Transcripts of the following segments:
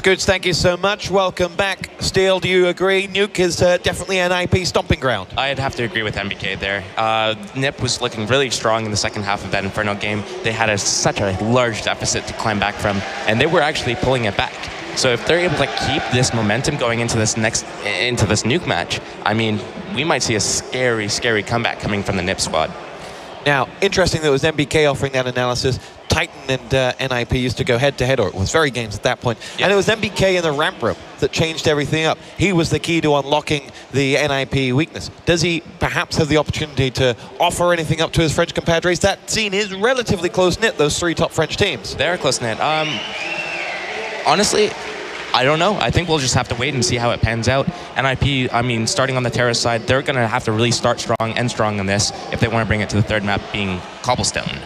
Scoots, thank you so much. Welcome back. Steele, do you agree? Nuke is definitely an NiP stomping ground. I'd have to agree with MBK there. NiP was looking really strong in the second half of that Inferno game. They had such a large deficit to climb back from, and they were actually pulling it back. So if they're able to keep this momentum going into this Nuke match, I mean, we might see a scary, scary comeback coming from the NiP squad. Now, interesting that it was MBK offering that analysis. Titan and NiP used to go head-to-head, or it was very games at that point. Yep. And it was MBK in the ramp room that changed everything up. He was the key to unlocking the NiP weakness. Does he perhaps have the opportunity to offer anything up to his French compadres? That scene is relatively close-knit, those three top French teams. They're close-knit. Honestly, I don't know. I think we'll just have to wait and see how it pans out. NiP, I mean, starting on the Terra side, they're going to have to really start strong on this if they want to bring it to the third map, being Cobblestone.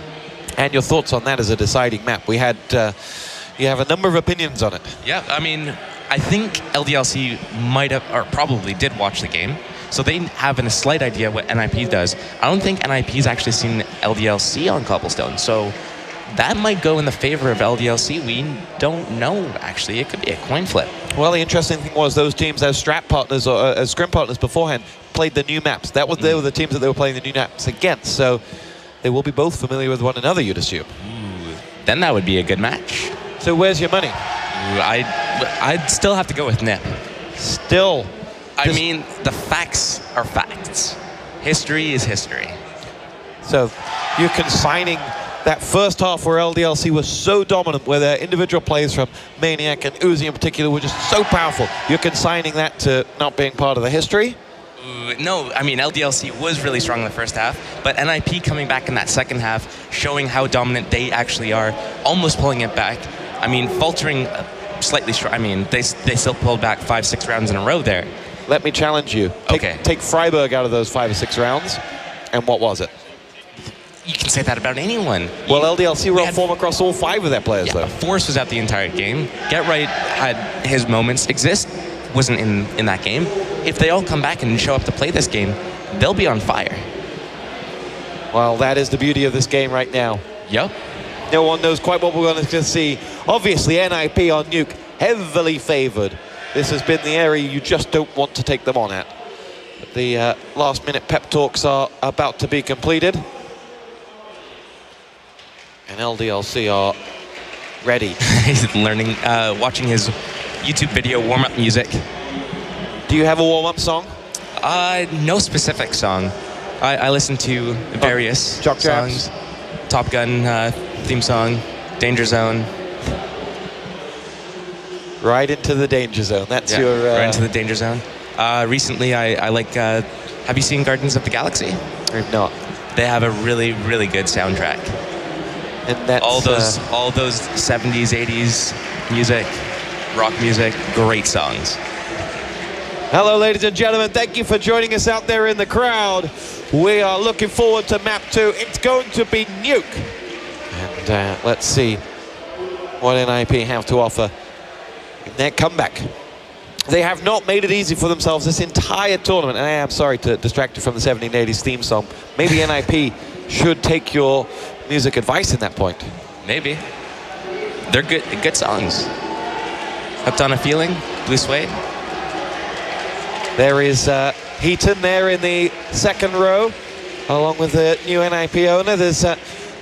And your thoughts on that as a deciding map? We had, you have a number of opinions on it. Yeah, I mean, I think LDLC might have, or probably did watch the game, so they have a slight idea what NiP does. I don't think NiP's actually seen LDLC on Cobblestone, so that might go in the favor of LDLC. We don't know, actually. It could be a coin flip. Well, the interesting thing was those teams as strat partners or as scrim partners beforehand played the new maps. That was they were the teams that they were playing the new maps against. So they will be both familiar with one another, you'd assume. Ooh, then that would be a good match. So where's your money? Ooh, I'd still have to go with NiP. Still? I mean, the facts are facts. History is history. So you're consigning that first half where LDLC was so dominant, where their individual plays from Maniac and Uzi in particular were just so powerful. You're consigning that to not being part of the history? No, I mean, LDLC was really strong in the first half, but NiP coming back in that second half, showing how dominant they actually are, almost pulling it back. I mean, faltering slightly strong. I mean, they still pulled back 5-6 rounds in a row there. Let me challenge you. Take Freiburg out of those 5 or 6 rounds, and what was it? You can say that about anyone. Well, LDLC were on form across all 5 of their players, though. Force was out the entire game. Get Right had his moments. Exist wasn't in that game. If they all come back and show up to play this game, they'll be on fire. Well, that is the beauty of this game right now. Yep. No one knows quite what we're going to see. Obviously, NiP on Nuke, heavily favored. This has been the area you just don't want to take them on at. But the last-minute pep talks are about to be completed. And LDLC are ready. He's learning, watching his YouTube video warm-up music. Do you have a warm-up song? No specific song. I listen to various songs. Top Gun theme song, Danger Zone. Right into the danger zone. That's your... right into the danger zone. Recently, I like... have you seen Guardians of the Galaxy? I've not. They have a really, really good soundtrack. And that's... all those 70s, 80s music, rock music, great songs. Hello, ladies and gentlemen. Thank you for joining us out there in the crowd. We are looking forward to map 2. It's going to be Nuke. And let's see what NiP have to offer in their comeback. They have not made it easy for themselves this entire tournament. And I am sorry to distract you from the 1780s theme song. Maybe NiP should take your music advice in that point. Maybe. They're good songs. Hooked on a Feeling, Blue Suede. There is Heaton there in the second row, along with the new NiP owner. There's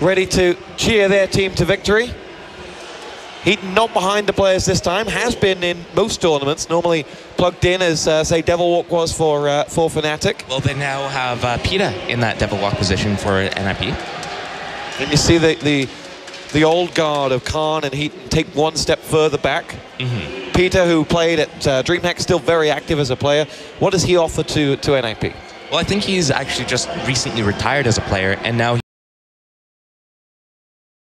ready to cheer their team to victory. Heaton not behind the players this time, has been in most tournaments, normally plugged in as, say, Devil Walk was for Fnatic. Well, they now have PETA in that Devil Walk position for NiP. And you see the old guard of Khan and Heaton take one step further back. Mm-hmm. PETA, who played at DreamHack, still very active as a player. What does he offer to NiP? Well, I think he's actually just recently retired as a player, and now he's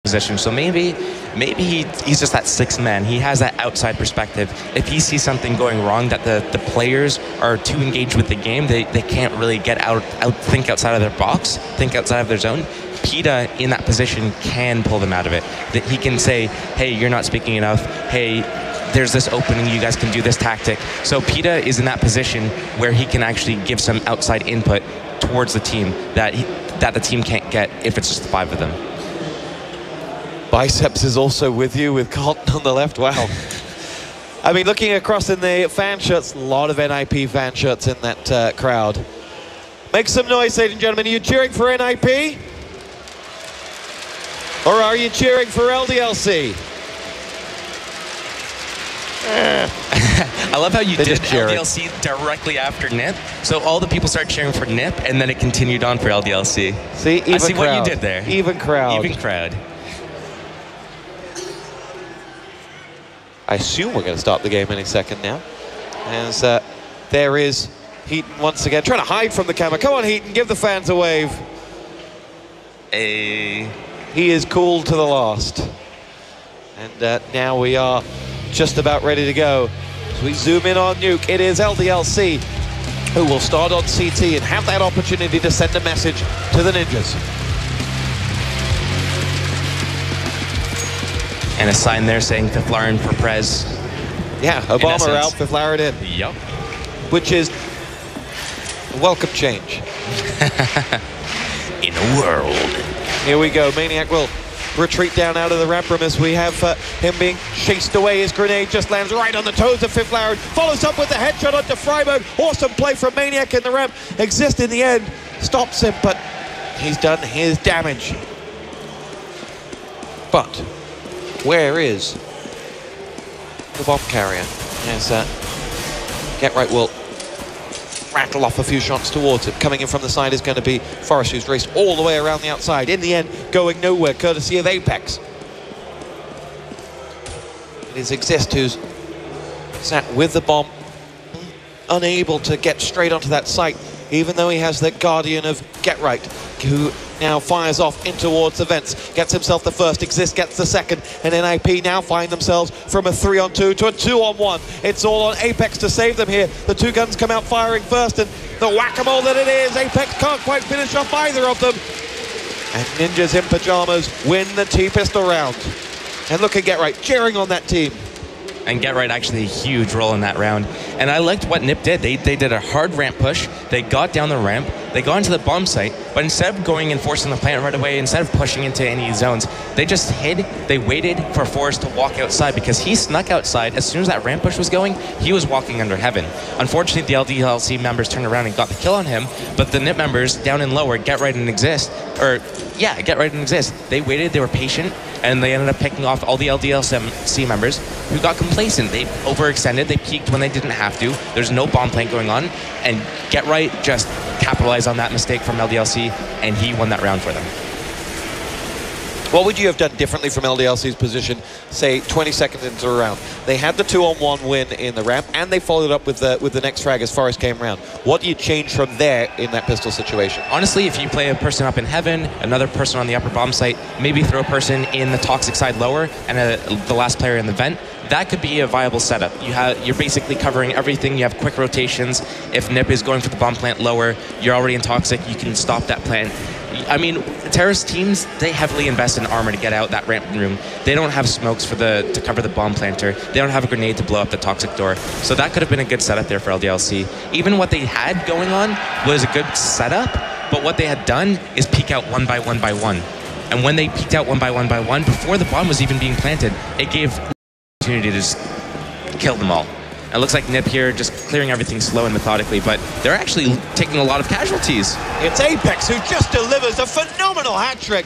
position. So maybe he's just that sixth man. He has that outside perspective. If he sees something going wrong, that the players are too engaged with the game, they can't really think outside of their box, think outside of their zone. PETA in that position can pull them out of it. That he can say, hey, you're not speaking enough. Hey, there's this opening, you guys can do this tactic. So PETA is in that position where he can actually give some outside input towards the team that the team can't get if it's just the 5 of them. Biceps is also with you, with Carlton on the left. Wow. I mean, looking across in the fan shirts, a lot of NiP fan shirts in that crowd. Make some noise, ladies and gentlemen. Are you cheering for NiP? Or are you cheering for LDLC? I love how you did LDLC directly after NiP. So all the people start cheering for NiP, and then it continued on for LDLC. See, even I see crowd. what you did there. Even crowd. Even crowd. I assume we're going to start the game any second now. As there is Heaton once again, trying to hide from the camera. Come on, Heaton, give the fans a wave. He is cool to the last. And now we are just about ready to go. As we zoom in on NiP, it is LDLC who will start on CT and have that opportunity to send a message to the Ninjas. And a sign there saying Fiflaren for Prez. Yeah, Obama out, Fiflaren in. Yep. Which is a welcome change. In a world. Here we go, Maniac will retreat down out of the ramp room as we have him being chased away. His grenade just lands right on the toes of Fiflaren. Follows up with the headshot onto Freiburg. Awesome play from Maniac in the ramp. Exist in the end, stops him, but he's done his damage. But where is the bomb carrier? As Get-Right will rattle off a few shots towards it. Coming in from the side is going to be Forrest, who's raced all the way around the outside. In the end, going nowhere, courtesy of Apex. It is Exist who's sat with the bomb, unable to get straight onto that site, even though he has the Guardian of Get-Right, who now fires off in towards the vents, gets himself the first, Exist gets the second, and NiP now find themselves from a 3-on-2 to a 2-on-1. It's all on Apex to save them here. The two guns come out firing first, and the whack-a-mole that it is, Apex can't quite finish off either of them. And Ninjas in Pajamas win the T-Pistol round. And look at Get-Right cheering on that team. And Get-Right actually a huge role in that round. And I liked what NiP did. They did a hard ramp push. They got down the ramp. They got into the bomb site. But instead of going and forcing the plant right away, instead of pushing into any zones, they just hid. They waited for Forrest to walk outside because he snuck outside. As soon as that ramp push was going, he was walking under heaven. Unfortunately, the LDLC members turned around and got the kill on him. But the NiP members down and lower, Get-Right and Exist, Get-Right and Exist, they waited, they were patient, and they ended up picking off all the LDLC members who got complacent. They overextended, they peaked when they didn't have to. There's no bomb plant going on, and Get-Right just capitalized on that mistake from LDLC, and he won that round for them. What would you have done differently from LDLC's position, say 20 seconds into a round? They had the 2-on-1 win in the ramp, and they followed up with the next frag as Forrest came around. What do you change from there in that pistol situation? Honestly, if you play a person up in heaven, another person on the upper bomb site, maybe throw a person in the toxic side lower, and the last player in the vent, that could be a viable setup. You're basically covering everything. You have quick rotations. If NiP is going for the bomb plant lower, you're already in toxic, you can stop that plant. I mean, terrorist teams, they heavily invest in armor to get out that ramp room. They don't have smokes to cover the bomb planter. They don't have a grenade to blow up the toxic door. So that could have been a good setup there for LDLC. Even what they had going on was a good setup, but what they had done is peek out one by one by one. And when they peeked out one by one by one, before the bomb was even being planted, it gave opportunity to just kill them all. It looks like NiP here just clearing everything slow and methodically, but they're actually taking a lot of casualties. It's Apex who just delivers a phenomenal hat-trick,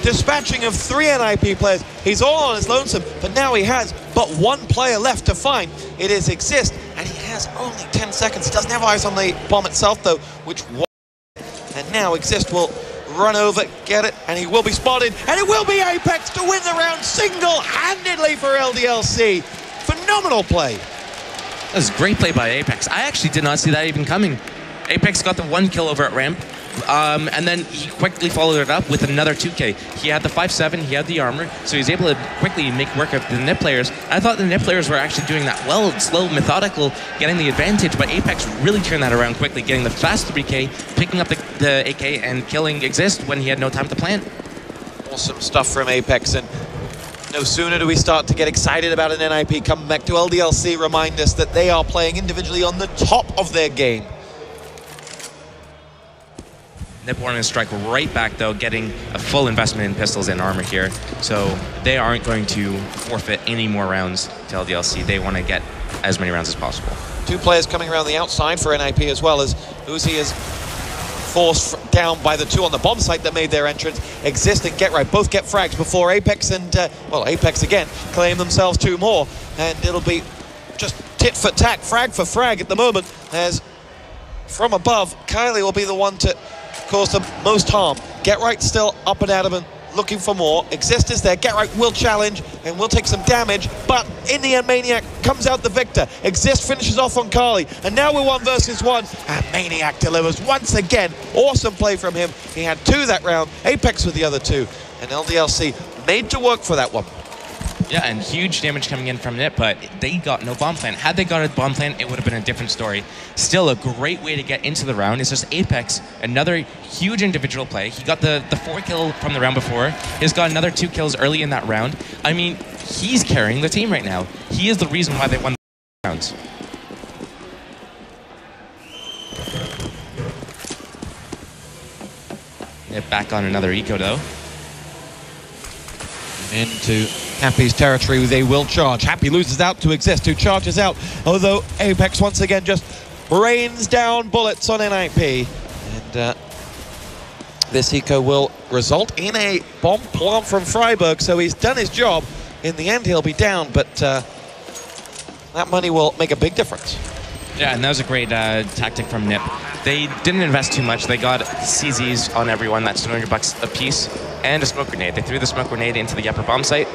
dispatching of 3 NiP players. He's all on his lonesome, but now he has but one player left to find. It is Exist, and he has only 10 seconds. He doesn't have eyes on the bomb itself, though, which was... And now Exist will run over, get it, and he will be spotted, and it will be Apex to win the round single-handedly for LDLC. Phenomenal play. That was a great play by Apex. I actually did not see that even coming. Apex got the 1 kill over at ramp, and then he quickly followed it up with another 2K. He had the 5.7, he had the armor, so he was able to quickly make work of the NiP players. I thought the NiP players were actually doing that well, slow, methodical, getting the advantage, but Apex really turned that around quickly, getting the fast 3K, picking up the AK, and killing Exist when he had no time to plant. Awesome stuff from Apex, and no sooner do we start to get excited about an NiP coming back to LDLC, remind us that they are playing individually on the top of their game. NiP wanting to strike right back, though, getting a full investment in pistols and armor here. So they aren't going to forfeit any more rounds to LDLC. They want to get as many rounds as possible. Two players coming around the outside for NiP as well, as Uzi is forced down by the two on the bomb site that made their entrance. Exist and Get Right both get frags before Apex and, well, Apex again claim themselves two more. And it'll be just tit for tat, frag for frag at the moment, as from above, Kylie will be the one to cause the most harm. Get Right still up and adamant, looking for more. Exist is there. Get Right will challenge and will take some damage, but in the end, Maniac comes out the victor. Exist finishes off on Carly, and now we're 1 versus 1, and Maniac delivers once again. Awesome play from him. He had 2 that round. Apex with the other 2, and LDLC made to work for that one. Yeah, and huge damage coming in from NiP, but they got no bomb plant. Had they got a bomb plant, it would have been a different story. Still a great way to get into the round. It's just Apex, another huge individual play. He got the 4 kill from the round before. He's got another 2 kills early in that round. I mean, he's carrying the team right now. He is the reason why they won the rounds. NiP back on another eco, though. Into Happy's territory, they will charge. Happy loses out to Exist, who charges out, although Apex once again just rains down bullets on NiP. And this eco will result in a bomb plant from Freiburg, so he's done his job. In the end, he'll be down, but that money will make a big difference. Yeah, and that was a great tactic from NiP. They didn't invest too much. They got CZs on everyone. That's $200 a piece, and a smoke grenade. They threw the smoke grenade into the upper bomb site,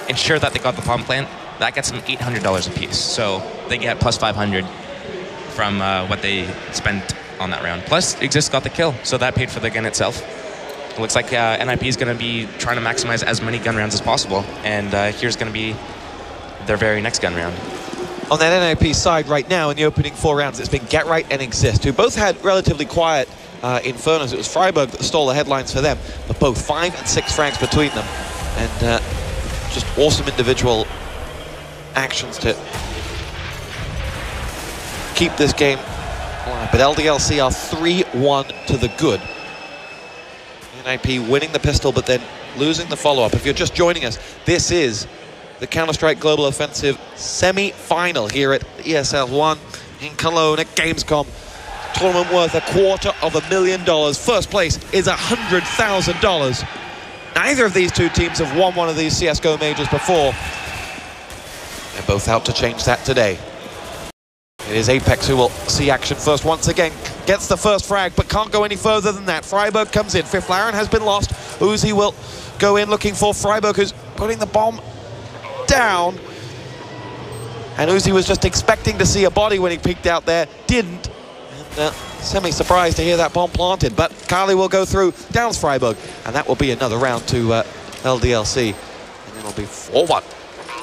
ensured that they got the bomb plant. That gets them $800 a piece. So they get plus 500 from what they spent on that round. Plus, Exist got the kill, so that paid for the gun itself. It looks like NiP is going to be trying to maximize as many gun rounds as possible, and here's going to be their very next gun round. On that NiP side right now, in the opening 4 rounds, it's been Get Right and Exist, who both had relatively quiet Infernos. It was Freiburg that stole the headlines for them, but both 5 and 6 frags between them. And just awesome individual actions to keep this game alive. But LDLC are 3-1 to the good. NiP winning the pistol, but then losing the follow-up. If you're just joining us, this is the Counter-Strike Global Offensive semi-final here at ESL 1 in Cologne at Gamescom. Tournament worth $250,000. First place is $100,000. Neither of these two teams have won one of these CSGO majors before. They're both out to change that today. It is Apex who will see action first once again. Gets the first frag, but can't go any further than that. Freiburg comes in. Fifth Laren has been lost. Uzi will go in looking for Freiburg, who's putting the bomb down. And Uzi was just expecting to see a body when he peeked out there. Didn't. And semi-surprised to hear that bomb planted. But Carly will go through, downs Freiburg. And that will be another round to LDLC. And it'll be 4-1.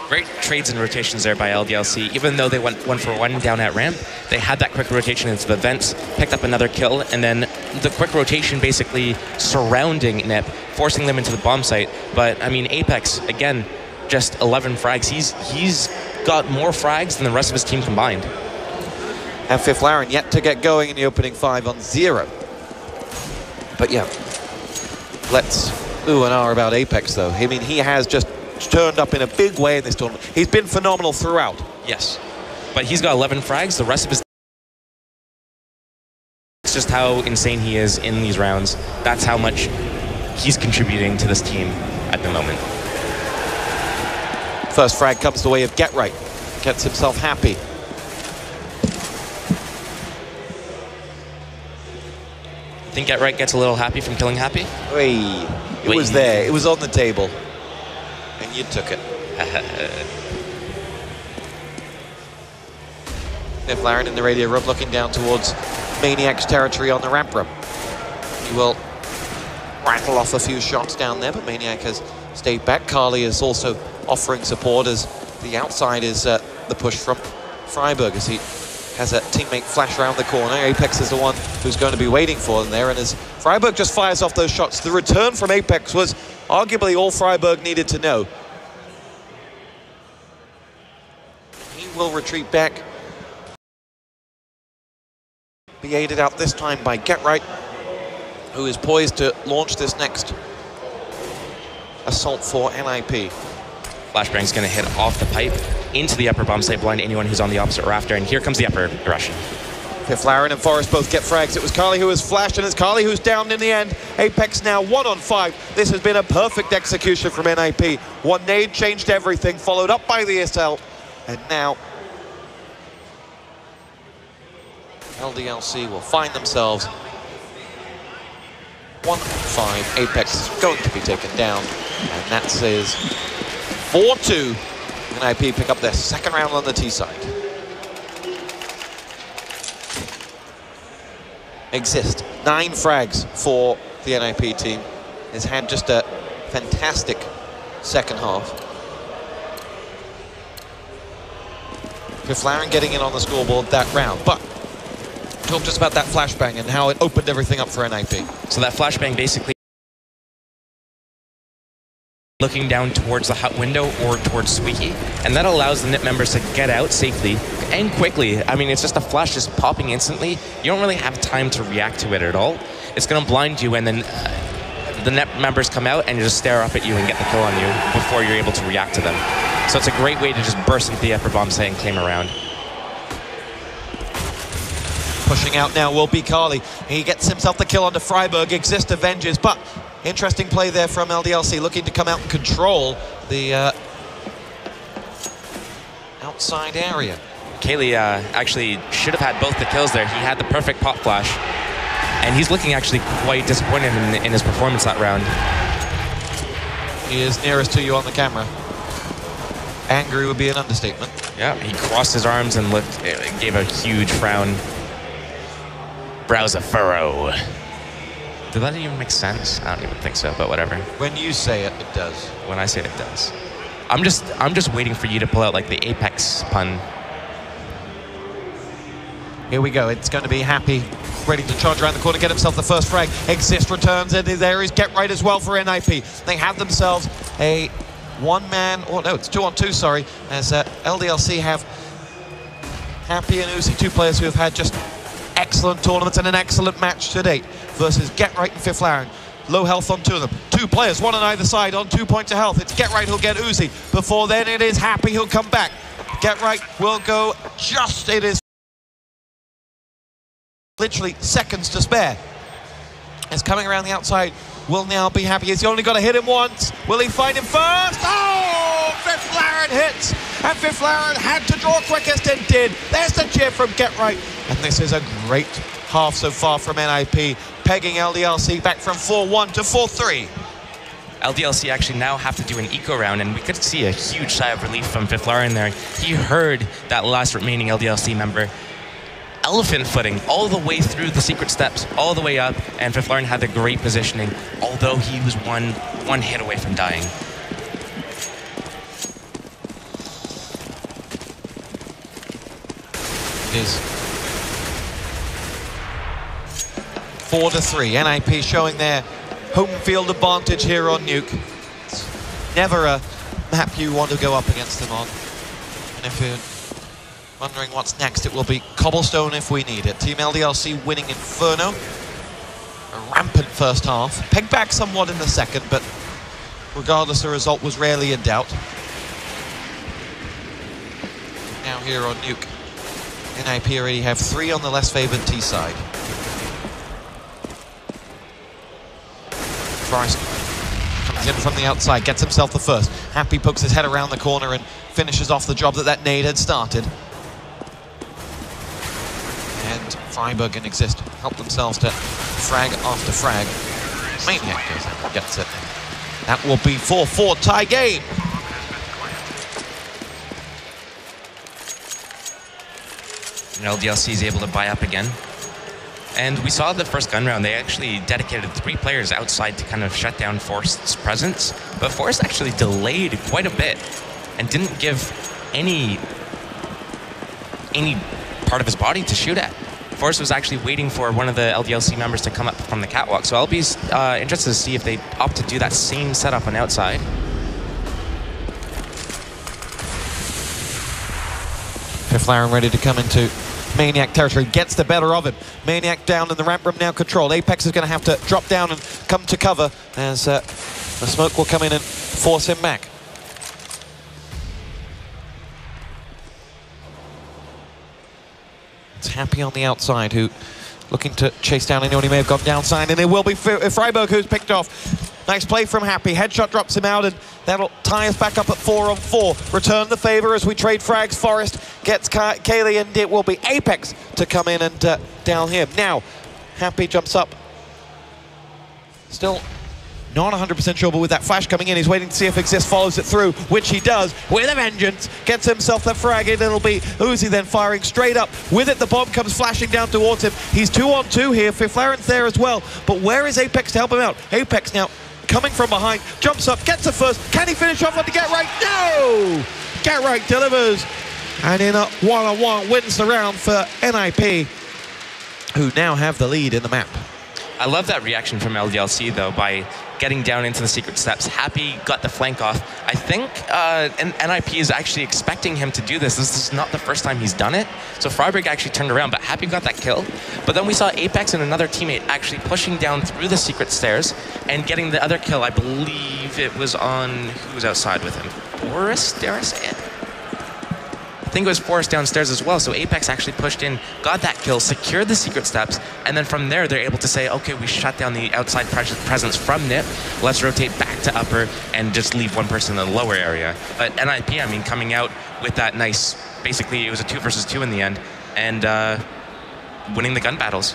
Great trades and rotations there by LDLC. Even though they went 1-for-1 down at ramp, they had that quick rotation into the vents, picked up another kill, and then the quick rotation basically surrounding NiP, forcing them into the bomb site. But, I mean, Apex, again, just 11 frags. He's got more frags than the rest of his team combined. And Fifth Laren yet to get going in the opening 5 on 0. But, yeah, let's ooh and ah about Apex, though. I mean, he has just turned up in a big way in this tournament. He's been phenomenal throughout. Yes, but he's got 11 frags. The rest of his... It's just how insane he is in these rounds. That's how much he's contributing to this team at the moment. First frag comes the way of Get Right. Gets himself Happy. I think Get Right gets a little happy from killing Happy. It was there. It was on the table. And you took it. Fifth Laren in the radio room looking down towards Maniac's territory on the ramp room. He will rattle off a few shots down there, but Maniac has stayed back. Carly is also offering support as the outside is the push from Freiburg as he has a teammate flash around the corner. Apex is the one who's going to be waiting for them there, and as Freiburg just fires off those shots, the return from Apex was arguably all Freiburg needed to know. He will retreat back. Be aided out this time by Get Right, who is poised to launch this next assault for NiP. Flashbang's going to hit off the pipe. into the upper bomb site, blind anyone who's on the opposite rafter, and here comes the upper aggression. Fiflaren and Forrest both get frags. It was Carly who was flashed, and it's Carly who's down in the end. Apex now 1 on 5. This has been a perfect execution from NiP. One nade changed everything, followed up by the ESL, and now LDLC will find themselves 1-5. Apex is going to be taken down, and that says 4-2. NiP pick up their second round on the T side. Exist 9 frags for the NiP team. Has had just a fantastic second half. Fiflaren getting in on the scoreboard that round, but talk just about that flashbang and how it opened everything up for NiP. So that flashbang basically looking down towards the hut window or towards Squeaky, and that allows the NiP members to get out safely and quickly. I mean, it's just a flash just popping instantly. You don't really have time to react to it at all. It's going to blind you, and then the NiP members come out and just stare up at you and get the kill on you before you're able to react to them. So it's a great way to just burst into the upper bomb site and claim a round. Pushing out now will be Carly. He gets himself the kill onto Freiburg. Exist avenges, but interesting play there from LDLC, looking to come out and control the outside area. Kaylee actually should have had both the kills there. He had the perfect pop flash, and he's looking actually quite disappointed in his performance that round. He is nearest to you on the camera. Angry would be an understatement. Yeah, he crossed his arms and looked, gave a huge frown. Brows a furrow. Did that even make sense? I don't even think so, but whatever. When you say it, it does. When I say it, it does. I'm just waiting for you to pull out like the Apex pun. Here we go. It's going to be Happy, ready to charge around the corner, get himself the first frag. Exist returns, and there is Get Right as well for NiP. They have themselves a one-man, oh no, it's 2-on-2, sorry, as LDLC have Happy and Uzi, 2 players who have had just excellent tournaments and an excellent match to date, versus Get Right and Fiflaren. Low health on 2 of them. 2 players, 1 on either side, on 2 points of health. It's Get Right who'll get Uzi. Before then, it is Happy who'll come back. Get Right will go just, it is literally seconds to spare. It's coming around the outside. Will now be Happy. He's only got to hit him once. Will he find him first? Oh! Fiflaren hits! And Fiflaren had to draw quickest and did. There's the cheer from Get Right. And this is a great half so far from NiP, pegging LDLC back from 4-1 to 4-3. LDLC actually now have to do an eco round, and we could see a huge sigh of relief from Fiflaren there. He heard that last remaining LDLC member elephant footing all the way through the secret steps, all the way up, and Fiflaren had the great positioning, although he was one hit away from dying. It is 4-3. NiP showing their home field advantage here on Nuke. It's never a map you want to go up against them on. And if you're wondering what's next, it will be Cobblestone if we need it. Team LDLC winning Inferno. A rampant first half. Pegged back somewhat in the second, but regardless, the result was rarely in doubt. Now here on Nuke, NiP already have 3 on the less favoured T side. Forrest comes in from the outside, gets himself the first. Happy pokes his head around the corner and finishes off the job that nade had started. And Freiburg and Exist help themselves to frag after frag. Maniac goes in and gets it. That will be 4-4 tie game. And LDLC is able to buy up again. And we saw the first gun round, they actually dedicated 3 players outside to kind of shut down Forrest's presence. But Forrest actually delayed quite a bit and didn't give any part of his body to shoot at. Forrest was actually waiting for one of the LDLC members to come up from the catwalk. So I'll be interested to see if they opt to do that same setup on outside. Fiflaren ready to come into Maniac territory, gets the better of him. Maniac down in the ramp room now controlled. Apex is going to have to drop down and come to cover as the smoke will come in and force him back. It's Happy on the outside, who looking to chase down anyone he may have gone downside, and it will be Freiburg who's picked off. Nice play from Happy. Headshot drops him out, and that'll tie us back up at 4-on-4. Return the favor as we trade frags. Forest gets Kaylee, and it will be Apex to come in and down him. Now, Happy jumps up. Still not 100% sure, but with that flash coming in, he's waiting to see if Exist follows it through, which he does with a vengeance. Gets himself that frag in. It'll be Uzi then firing straight up. With it, the bomb comes flashing down towards him. He's 2-on-2 here. Fiflaren's there as well. But where is Apex to help him out? Apex now coming from behind, jumps up, gets the first. Can he finish off on the Get Right? No! Get Right delivers. And in a one-on-one wins the round for NiP, who now have the lead in the map. I love that reaction from LDLC, though, by getting down into the secret steps. Happy got the flank off. I think NiP is actually expecting him to do this. This is not the first time he's done it. So Freiburg actually turned around, but Happy got that kill. But then we saw Apex and another teammate actually pushing down through the secret stairs and getting the other kill. I believe it was on, who was outside with him? Boris, dare I say it? I think it was Forest downstairs as well, so Apex actually pushed in, got that kill, secured the secret steps, and then from there they're able to say, okay, we shut down the outside presence from NiP, let's rotate back to upper and just leave one person in the lower area. But NiP, I mean, coming out with that nice, basically it was a 2 versus 2 in the end, and winning the gun battles.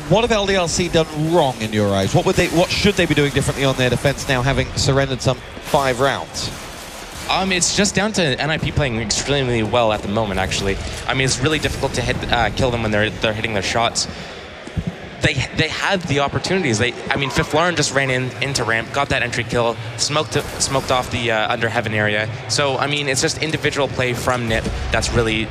What have LDLC done wrong in your eyes? What should they be doing differently on their defense now, having surrendered some 5 rounds? It's just down to NiP playing extremely well at the moment, actually. I mean, it's really difficult to kill them when they're hitting their shots. They had the opportunities. I mean, Fiflaren just ran into ramp, got that entry kill, smoked off the under heaven area. So, I mean, it's just individual play from NiP that's really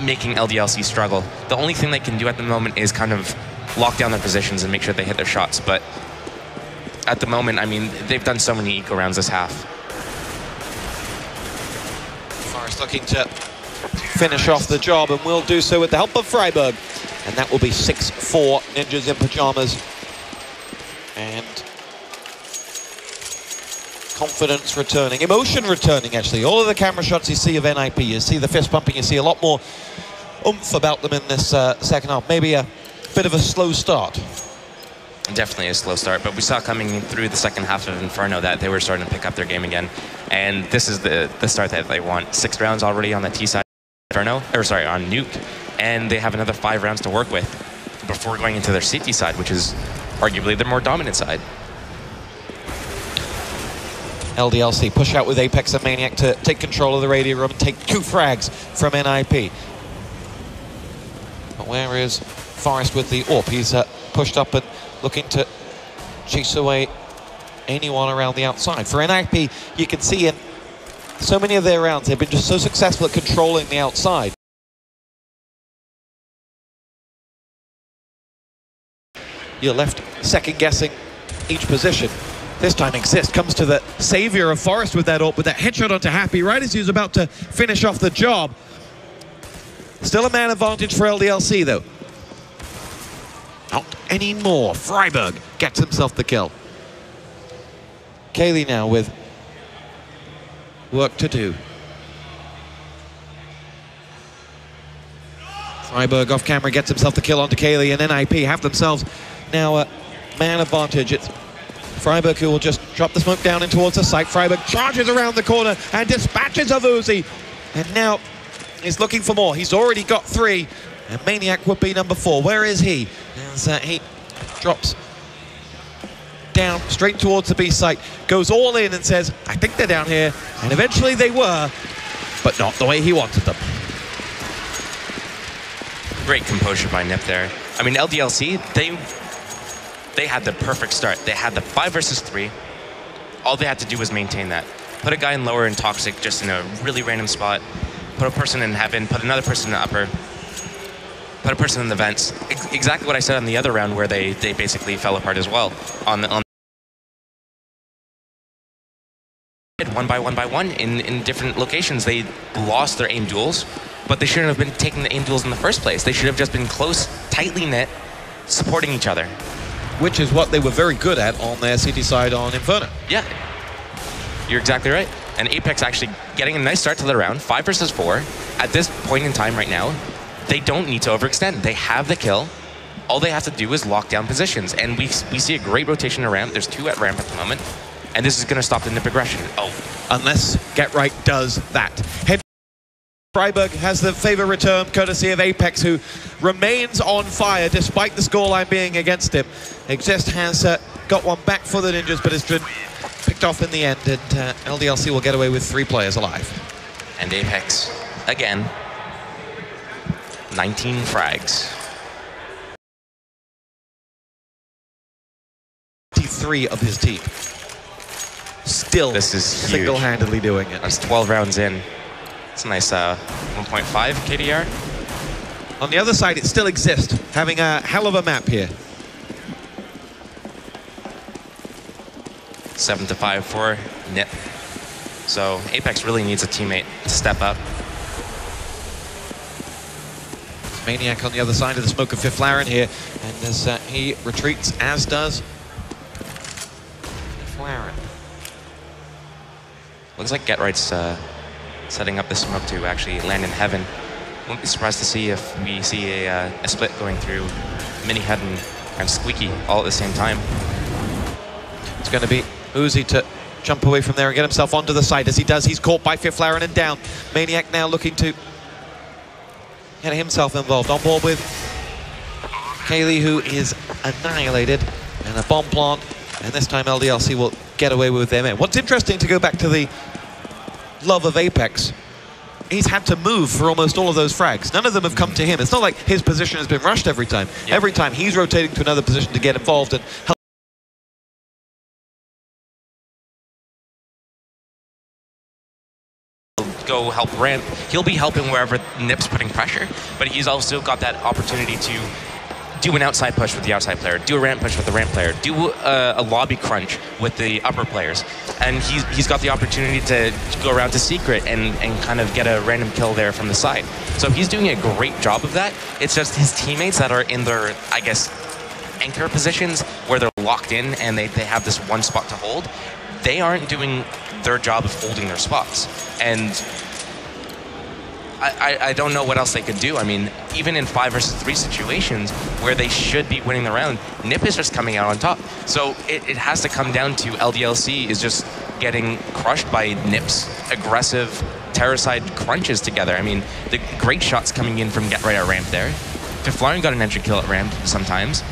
making LDLC struggle. The only thing they can do at the moment is kind of lock down their positions and make sure they hit their shots. But at the moment, I mean, they've done so many eco rounds this half. Looking to finish off the job, and will do so with the help of Freiburg, and that will be 6-4 Ninjas in Pajamas. And confidence returning, emotion returning, actually. All of the camera shots you see of NiP, you see the fist pumping, you see a lot more oomph about them in this second half. Maybe a bit of a slow start. Definitely a slow start, but we saw coming through the second half of Inferno that they were starting to pick up their game again, and this is the start that they want. 6 rounds already on the T side of Inferno, or sorry, on Nuke, and they have another 5 rounds to work with before going into their CT side, which is arguably their more dominant side. LDLC push out with Apex and Maniac to take control of the radio room and take 2 frags from NiP. But where is Forest with the AWP? He's pushed up and looking to chase away anyone around the outside. For NiP, you can see in so many of their rounds, they've been just so successful at controlling the outside. You're left second-guessing each position. This time Exist comes to the savior of Forest with that AWP, with that headshot onto Happy right as he was about to finish off the job. Still a man advantage for LDLC, though. Not anymore. Freiburg gets himself the kill. Kaylee now with work to do. Freiburg off camera gets himself the kill onto Kaylee, and NiP have themselves now a man advantage. It's Freiburg who will just drop the smoke down in towards the site. Freiburg charges around the corner and dispatches of Uzi. And now he's looking for more. He's already got 3. And Maniac would be number 4. Where is he? As he drops down straight towards the B site, goes all in and says, I think they're down here. And eventually they were, but not the way he wanted them. Great composure by NiP there. I mean, LDLC, they had the perfect start. They had the 5 versus 3. All they had to do was maintain that. Put a guy in lower and toxic just in a really random spot. Put a person in heaven, put another person in upper. Put a person in the vents. Exactly what I said on the other round where they basically fell apart as well. On one by one in different locations. They lost their aim duels, but they shouldn't have been taking the aim duels in the first place. They should have just been close, tightly knit, supporting each other. Which is what they were very good at on their city side on Inferno. Yeah, you're exactly right. And Apex actually getting a nice start to the round, 5 versus 4. At this point in time right now, they don't need to overextend. They have the kill. All they have to do is lock down positions. And we see a great rotation around. There's 2 at ramp at the moment. And this is going to stop the NiP aggression. Oh. Unless Get Right does that. Freiburg has the favor return, courtesy of Apex, who remains on fire despite the scoreline being against him. Exist has got one back for the Ninjas, but has been picked off in the end, and LDLC will get away with 3 players alive. And Apex, again, 19 frags. 23 of his team. Still this is single-handedly doing it. That's 12 rounds in. It's a nice 1.5 KDR. On the other side, it still exists, having a hell of a map here. 7-5 for NiP. So Apex really needs a teammate to step up. Maniac on the other side of the smoke of Fifth Laren here, and as he retreats, as does Fifth Laren. Looks like Get Right's setting up the smoke to actually land in heaven. Wouldn't be surprised to see if we see a split going through Mini Head and Squeaky all at the same time. It's going to be Uzi to jump away from there and get himself onto the side. As he does, he's caught by Fifth Laren and down. Maniac now looking to get himself involved. On board with Kaylee, who is annihilated, and a bomb plant. And this time LDLC will get away with them. What's interesting, to go back to the love of Apex, he's had to move for almost all of those frags. None of them have come to him. It's not like his position has been rushed every time. Yep. Every time he's rotating to another position to get involved and help. Go help ramp. He'll be helping wherever NiP's putting pressure, but he's also got that opportunity to do an outside push with the outside player, do a ramp push with the ramp player, do a lobby crunch with the upper players. And he's got the opportunity to go around to secret and kind of get a random kill there from the side. So he's doing a great job of that. It's just his teammates that are in their, I guess, anchor positions where they're locked in and they have this one spot to hold. They aren't doing their job of holding their spots. And I don't know what else they could do. I mean, even in 5 versus 3 situations where they should be winning the round, NiP is just coming out on top. So it has to come down to LDLC is just getting crushed by NiP's aggressive terror-side crunches together. I mean, the great shots coming in from Get Right at ramp there. Fifth Laren got an entry kill at ramp sometimes,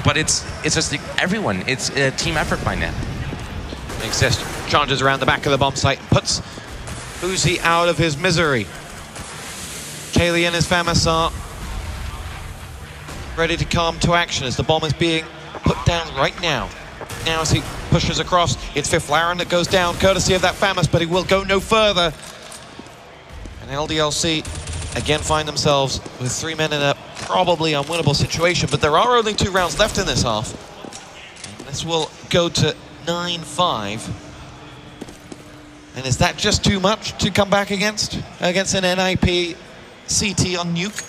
but it's just everyone. It's a team effort by NiP. Exist charges around the back of the bomb site and puts Uzi out of his misery. Kaylee and his FAMAS are ready to come to action as the bomb is being put down right now. Now as he pushes across, it's Fifth Laren that goes down, courtesy of that FAMAS, but he will go no further. And LDLC again find themselves with 3 men in a probably unwinnable situation, but there are only 2 rounds left in this half. And this will go to 9-5. And is that just too much to come back against an NiP CT on Nuke?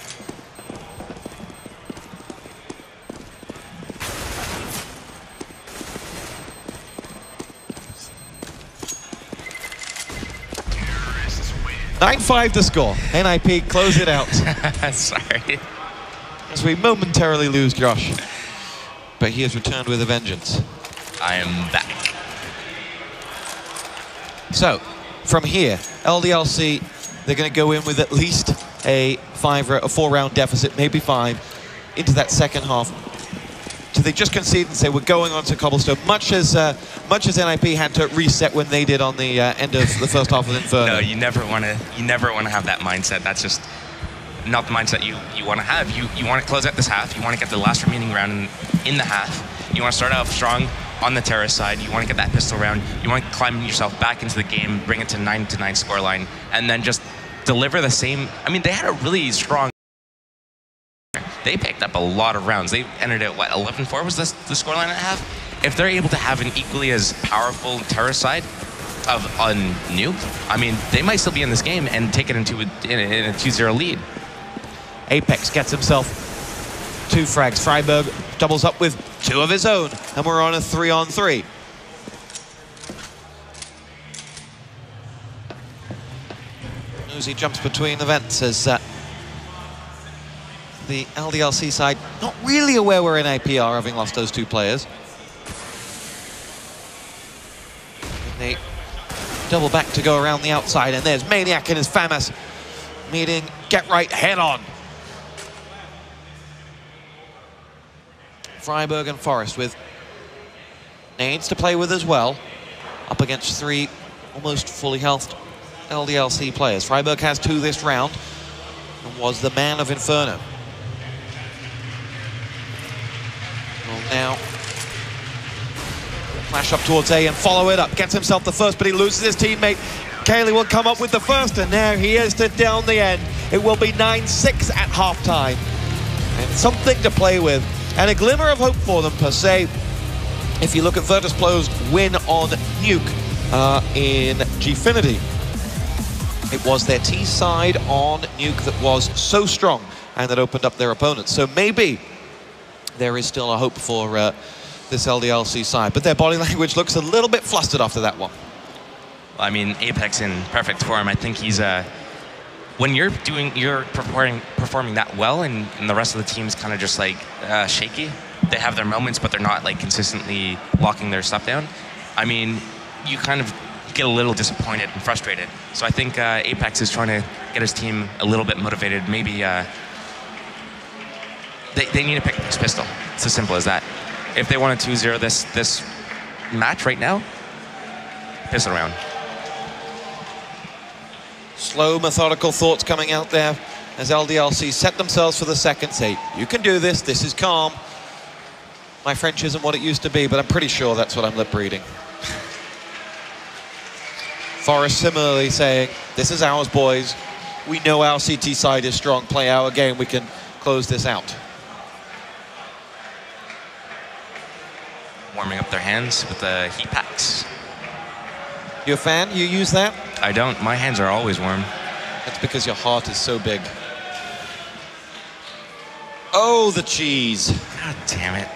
(9-5) the score. NiP close it out. Sorry. As we momentarily lose Josh, but he has returned with a vengeance. I am back. So, from here, LDLC, they're going to go in with at least a 4-round deficit, maybe 5, into that second half. Do they just concede and say we're going on to Cobblestone, much as NiP had to reset when they did on the end of the first half of Inferno? No, you never want to have that mindset. That's just not the mindset you want to have. You want to close out this half. You want to get the last remaining round in the half. You want to start out strong on the terrorist side. You want to get that pistol round. You want to climb yourself back into the game, bring it to 9-9 scoreline, and then just deliver the same. I mean, they had a really strong. They picked up a lot of rounds. They entered at what, 11-4 was the scoreline at half. If they're able to have an equally as powerful terrorist side on Nuke, I mean, they might still be in this game and take it into in a 2-0 lead. Apex gets himself 2 frags. Freiburg doubles up with 2 of his own, and we're on a 3-on-3. Uzi jumps between the vents as the LDLC side not really aware where NiP are, having lost those two players. And they double back to go around the outside, and there's Maniac and his FAMAS meeting Get Right head on. Freiburg and Forest with nades to play with as well, up against three almost fully healthed LDLC players. Freiburg has two this round and was the man of Inferno. Well, now flash up towards A and follow it up. Gets himself the first, but he loses his teammate. Cayley will come up with the first, and now he is to down the end. It will be 9-6 at halftime. And something to play with. And a glimmer of hope for them, per se, if you look at Virtus.plo's win on NiP in Gfinity. It was their T side on NiP that was so strong and that opened up their opponents. So maybe there is still a hope for this LDLC side. But their body language looks a little bit flustered after that one. I mean, Apex in perfect form. I think he's when you're performing that well, and the rest of the team's kind of just like shaky. They have their moments, but they're not like consistently locking their stuff down. I mean, you kind of get a little disappointed and frustrated. So I think Apex is trying to get his team a little bit motivated. Maybe they need to pick this pistol. It's as simple as that. If they want to 2-0 this match right now, pistol round. Slow, methodical thoughts coming out there as LDLC set themselves for the second. Say, you can do this, this is calm. My French isn't what it used to be, but I'm pretty sure that's what I'm lip reading. Forest similarly saying, this is ours, boys. We know our CT side is strong. Play our game, we can close this out. Warming up their hands with the heat packs. You a fan? You use that? I don't. My hands are always warm. That's because your heart is so big. Oh, the cheese. God damn it.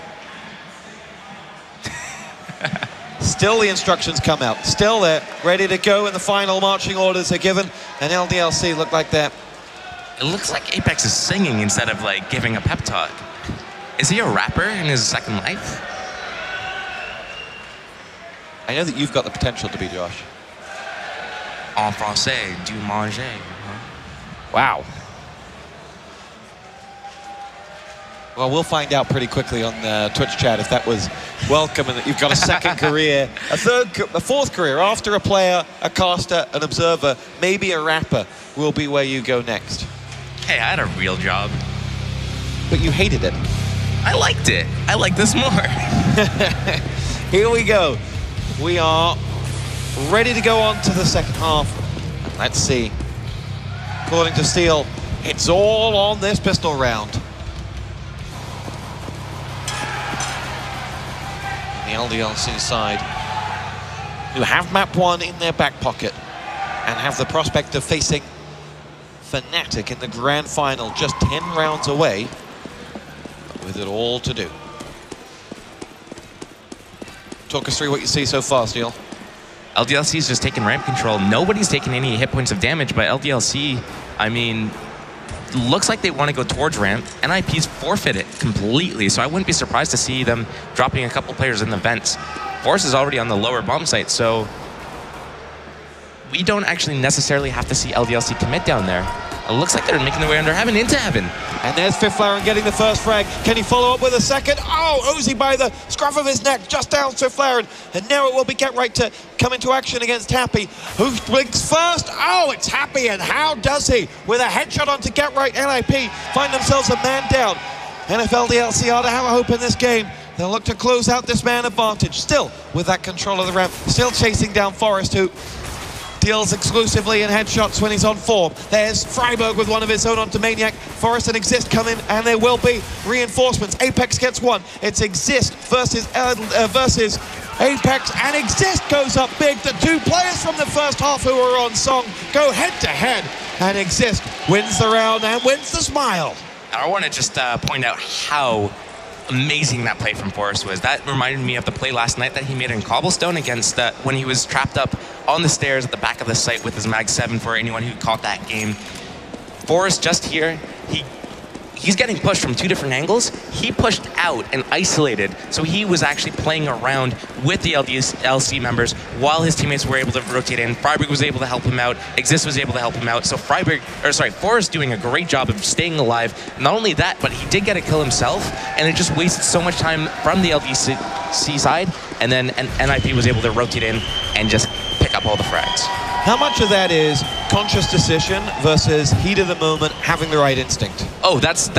Still the instructions come out. Still there, ready to go, and the final marching orders are given. And LDLC look like that. It looks like Apex is singing instead of like giving a pep talk. Is he a rapper in his second life? I know that you've got the potential to be, Josh. En français, du manger. Wow. Well, we'll find out pretty quickly on the Twitch chat if that was welcome and that you've got a second career, a fourth career after a player, a caster, an observer, maybe a rapper will be where you go next. Hey, I had a real job. But you hated it. I liked it. I like this more. Here we go. We are ready to go on to the second half. Let's see. According to Steele, it's all on this pistol round. The LDLC side, who have map 1 in their back pocket and have the prospect of facing Fnatic in the grand final just 10 rounds away, with it all to do. Talk us through what you see so far, Steele. LDLC's just taking ramp control. Nobody's taking any hit points of damage, but LDLC, I mean, looks like they want to go towards ramp. NiP's forfeit it completely, so I wouldn't be surprised to see them dropping a couple players in the vents. Force is already on the lower bomb site, so we don't actually necessarily have to see LDLC commit down there. It looks like they're making their way under heaven into heaven. And there's Swiftflaren getting the first frag. Can he follow up with a second? Oh, Uzi by the scruff of his neck, just down Swiftflaren. And now it will be Get Right to come into action against Happy. Who blinks first? Oh, it's Happy, and how does he? With a headshot onto Get Right, NiP find themselves a man down. And if LDLC are to have a hope in this game, they'll look to close out this man advantage. Still with that control of the ramp, still chasing down Forest, who deals exclusively in headshots when he's on form. There's Freiburg with one of his own onto Maniac. Forest and Exist come in, and there will be reinforcements. Apex gets one. It's Exist versus Apex, and Exist goes up big. The two players from the first half who are on song go head-to-head, and Exist wins the round and wins the smile. I want to just point out how amazing that play from Forrest was. That reminded me of the play last night that he made in Cobblestone against when he was trapped up on the stairs at the back of the site with his Mag 7 for anyone who caught that game. Forrest just here, he's getting pushed from 2 different angles. He pushed out and isolated, so he was actually playing around with the LDLC members while his teammates were able to rotate in. Freiburg was able to help him out. Exist was able to help him out. So Forrest doing a great job of staying alive. Not only that, but he did get a kill himself, and it just wasted so much time from the LDLC side, and then NiP was able to rotate in and just pick up all the frags. How much of that is conscious decision versus heat of the moment, having the right instinct? Oh, that's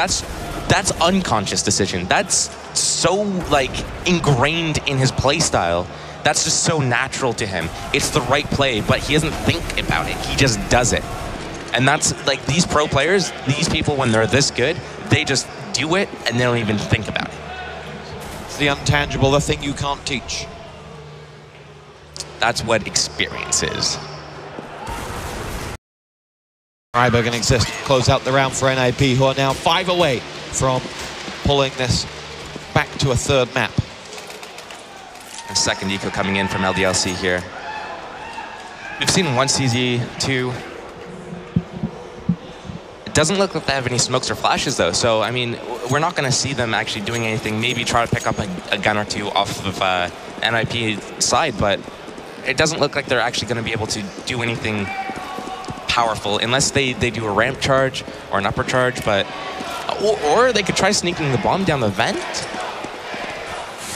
unconscious decision. That's so like ingrained in his play style. That's just so natural to him. It's the right play, but he doesn't think about it. He just does it. And that's like these pro players, these people, when they're this good, they just do it and they don't even think about it. It's the intangible, the thing you can't teach. That's what experience is. Freiburg and Exist close out the round for NiP, who are now 5 away from pulling this back to a 3rd map. A second eco coming in from LDLC here. We've seen 1 CZ, 2. It doesn't look like they have any smokes or flashes though, so I mean, we're not going to see them actually doing anything. Maybe try to pick up a gun or 2 off of NiP side, but it doesn't look like they're actually going to be able to do anything powerful unless they do a ramp charge or an upper charge, but or they could try sneaking the bomb down the vent,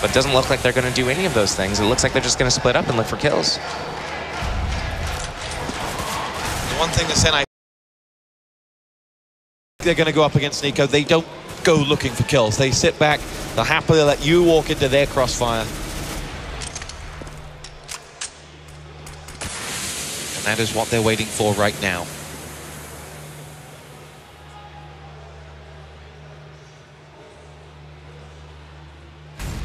but it doesn't look like they're going to do any of those things. It looks like they're just going to split up and look for kills. The one thing that's NiP, they're going to go up against Nico. They don't go looking for kills. They sit back, they'll happily let you walk into their crossfire. And that is what they're waiting for right now.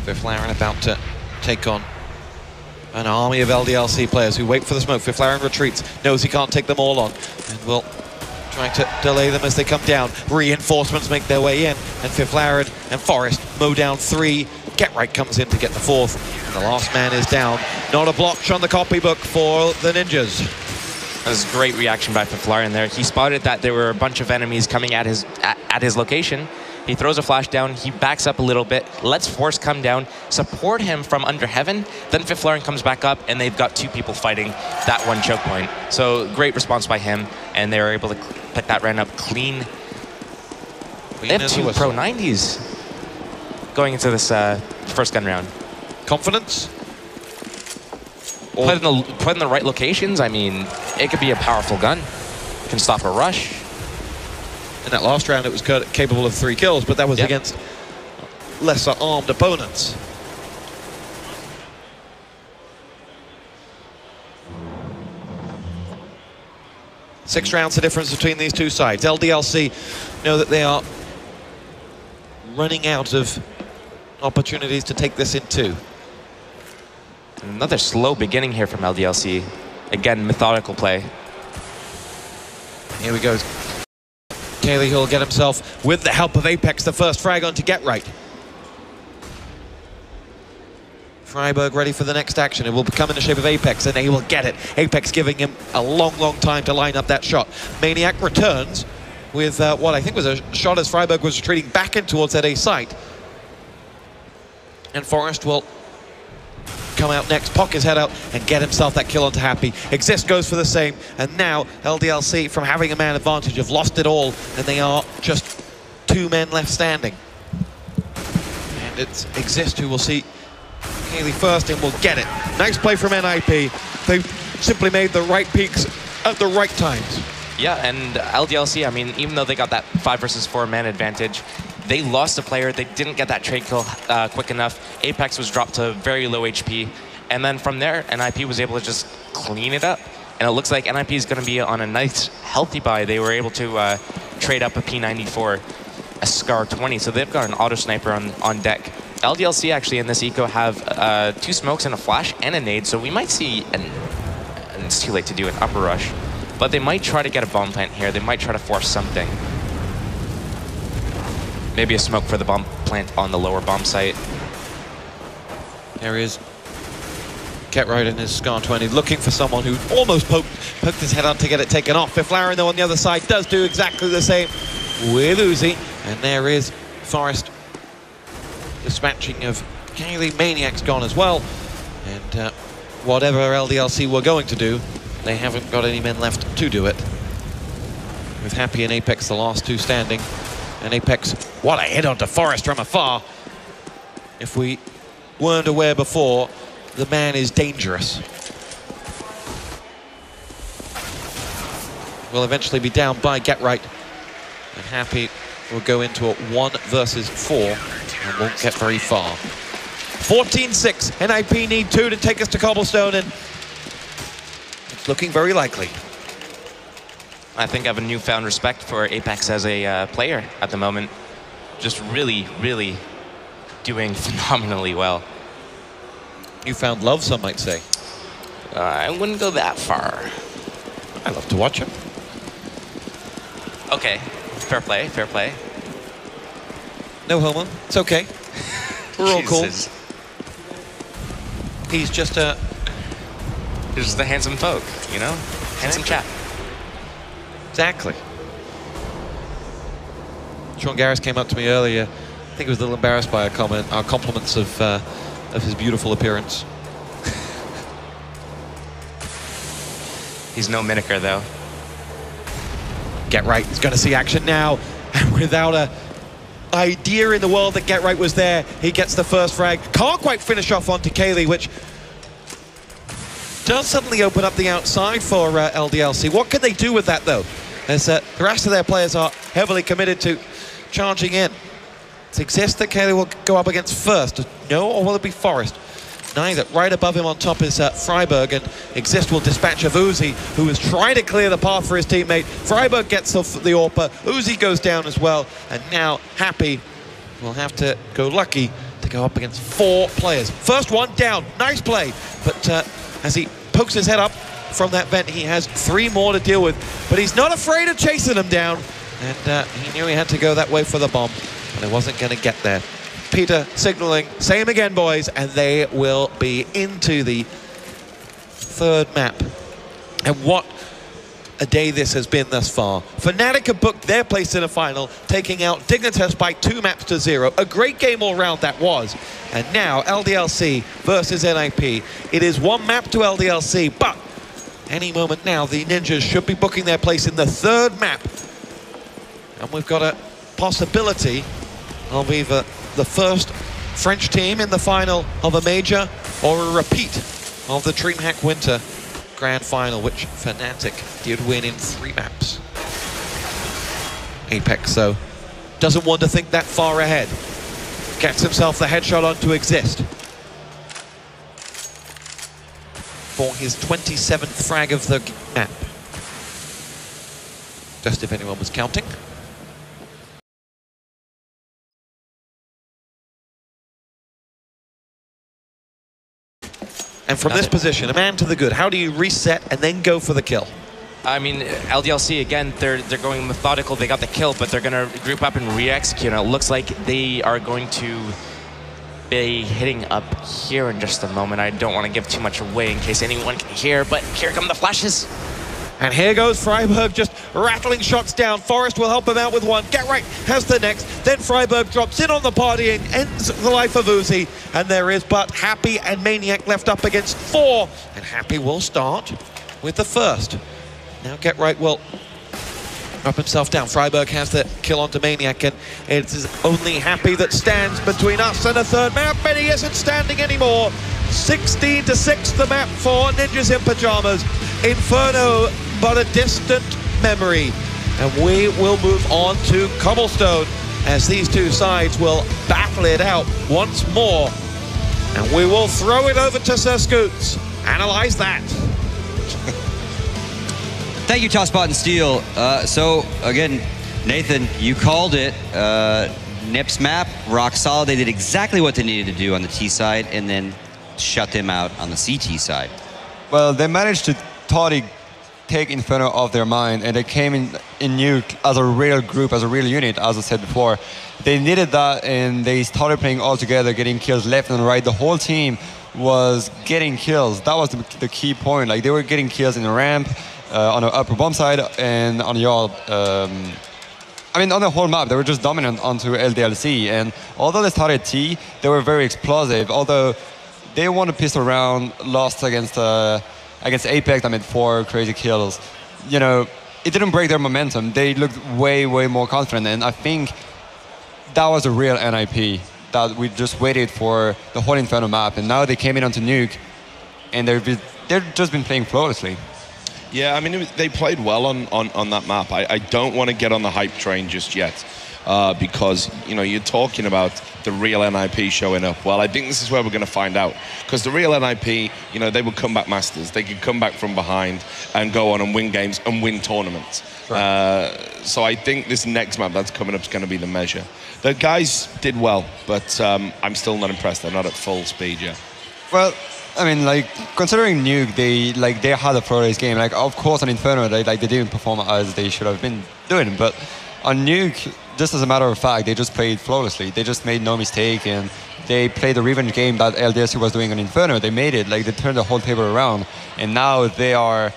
Fiflaren about to take on an army of LDLC players who wait for the smoke. Fiflaren retreats, knows he can't take them all on, and will try to delay them as they come down. Reinforcements make their way in, and Fiflaren and Forrest mow down 3. Get Right comes in to get the 4th, and the last man is down. Not a blotch on the copybook for the Ninjas. That was a great reaction by Fiflaren there. He spotted that there were a bunch of enemies coming at his location. He throws a flash down, he backs up a little bit, lets Force come down, support him from under heaven, then Fiflaren comes back up, and they've got 2 people fighting that one choke point. So great response by him, and they were able to pick that round up clean. They have 2 Pro 90s going into this first gun round. Confidence? Put in the right locations, I mean, it could be a powerful gun. It can stop a rush. In that last round, it was capable of 3 kills, but that was against lesser armed opponents. Six rounds the difference between these 2 sides. LDLC know that they are running out of opportunities to take this in 2. Another slow beginning here from LDLC. Again, methodical play. Here we go. Cayley will get himself, with the help of Apex, the first frag on to Get Right. Freiburg ready for the next action. It will come in the shape of Apex, and he will get it. Apex giving him a long, long time to line up that shot. Maniac returns with what I think was a shot as Freiburg was retreating back in towards that A site. And Forrest will come out next, poke his head out, and get himself that kill onto Happy. Exist goes for the same, and now LDLC, from having a man advantage, have lost it all, and they are just 2 men left standing. And it's Exist who will see Cayley first and will get it. Nice play from NiP. They simply made the right peaks at the right times. Yeah, and LDLC, I mean, even though they got that 5 versus 4 man advantage, they lost a player. They didn't get that trade kill quick enough. Apex was dropped to very low HP. And then from there, NiP was able to just clean it up. And it looks like NiP is going to be on a nice, healthy buy. They were able to trade up a P90 a Scar 20. So they've got an auto sniper on deck. LDLC actually in this eco have 2 smokes and a flash and a nade. So we might see, and it's too late to do an upper rush. But they might try to get a bomb plant here. They might try to force something. Maybe a smoke for the bomb plant on the lower bomb site. There is Get right in his Scar 20, looking for someone who almost poked his head on to get it taken off. Iflaren, though, on the other side, does do exactly the same with Uzi. And there is Forest dispatching of Kaylee. Maniac's gone as well. And whatever LDLC were going to do, they haven't got any men left to do it. With Happy and Apex, the last two standing. And Apex, what a hit onto Forest from afar. If we weren't aware before, the man is dangerous. Will eventually be down by Get Right. And Happy will go into a 1 versus 4 and won't get very far. 14-6, NiP need 2 to take us to Cobblestone, and it's looking very likely. I think I have a newfound respect for Apex as a player at the moment. Just really, really doing phenomenally well. Newfound love, some might say. I wouldn't go that far. I love to watch him. Okay, fair play, fair play. No homo, it's okay. We're all cool. Jesus. He's just a... He's just a handsome folk, you know? Handsome chap. Exactly. Sean Garris came up to me earlier. I think he was a little embarrassed by our compliments of his beautiful appearance. He's no mimicker, though. Get Right, he's going to see action now. And without a idea in the world that Get Right was there, he gets the first frag. Can't quite finish off onto Kaylee, which does suddenly open up the outside for LDLC. What can they do with that, though? As the rest of their players are heavily committed to charging in. It exists that Kaylee will go up against first. No, or will it be Forest? Neither. Right above him on top is Freiberg, and Exist will dispatch of Uzi, who is trying to clear the path for his teammate. Freiberg gets off the AWPer. Uzi goes down as well, and now Happy will have to go lucky to go up against 4 players. First one down. Nice play. But as he pokes his head up from that vent, he has 3 more to deal with. But he's not afraid of chasing them down. And he knew he had to go that way for the bomb, but it wasn't going to get there. Peter signaling, same again, boys, and they will be into the 3rd map. And what a day this has been thus far. Fnatic have booked their place in a final, taking out Dignitas by 2 maps to 0. A great game all round that was. And now LDLC versus NiP. It is 1 map to LDLC, but any moment now the Ninjas should be booking their place in the 3rd map. And we've got a possibility of either the first French team in the final of a major or a repeat of the DreamHack Winter Grand Final, which Fnatic did win in 3 maps. Apex, though, doesn't want to think that far ahead. Gets himself the headshot onto Exist. For his 27th frag of the map. Just if anyone was counting. And from this position, a man to the good, how do you reset and then go for the kill? I mean, LDLC, again, they're going methodical. They got the kill, but they're going to group up and re-execute. It looks like they are going to be hitting up here in just a moment. I don't want to give too much away in case anyone can hear, but here come the flashes. And here goes Freiberg, just rattling shots down. Forest will help him out with 1. Get Right has the next. Then Freiberg drops in on the party and ends the life of Uzi. And there is but Happy and Maniac left up against 4. And Happy will start with the first. Now Get Right will up himself down. Freiberg has the kill onto Maniac, and it is only Happy that stands between us and a 3rd map, but he isn't standing anymore. 16-6 the map for Ninjas in Pajamas. Inferno, but a distant memory. And we will move on to Cobblestone as these 2 sides will battle it out once more. And we will throw it over to Sir Scoots. Analyze that. Thank you, Tosspot and Steel. So, again, Nathan, you called it. NiP's map, rock solid. They did exactly what they needed to do on the T side and then shut them out on the CT side. Well, they managed to totally take Inferno off their mind, and they came in Nuke as a real group, as a real unit, as I said before. they needed that, and they started playing all together, getting kills left and right. The whole team was getting kills. That was the key point. Like, they were getting kills in the ramp, on the upper bomb side, and on the yard. I mean, on the whole map, they were just dominant onto LDLC. And although they started T, they were very explosive. Although they won a pistol round, lost against Apex. I mean, 4 crazy kills. You know, it didn't break their momentum. They looked way, way more confident. And I think that was a real NiP, that we just waited for the whole Inferno map. And now they came in onto Nuke, and they've just been playing flawlessly. Yeah, I mean, they played well on that map. I don't want to get on the hype train just yet, because, you know, you're talking about the real NiP showing up. Well, I think this is where we're going to find out, because the real NiP, you know, they were comeback masters. They could come back from behind and go on and win games and win tournaments. Right. So I think this next map that's coming up is going to be the measure. The guys did well, but I'm still not impressed. They're not at full speed yet. Well, I mean, like, considering Nuke, they had a flawless game. Like, of course, on Inferno, they didn't perform as they should have been doing. But on Nuke, just as a matter of fact, they just played flawlessly. They just made no mistake, and they played the revenge game that LDLC was doing on Inferno. They made it. Like, they turned the whole table around, and now they're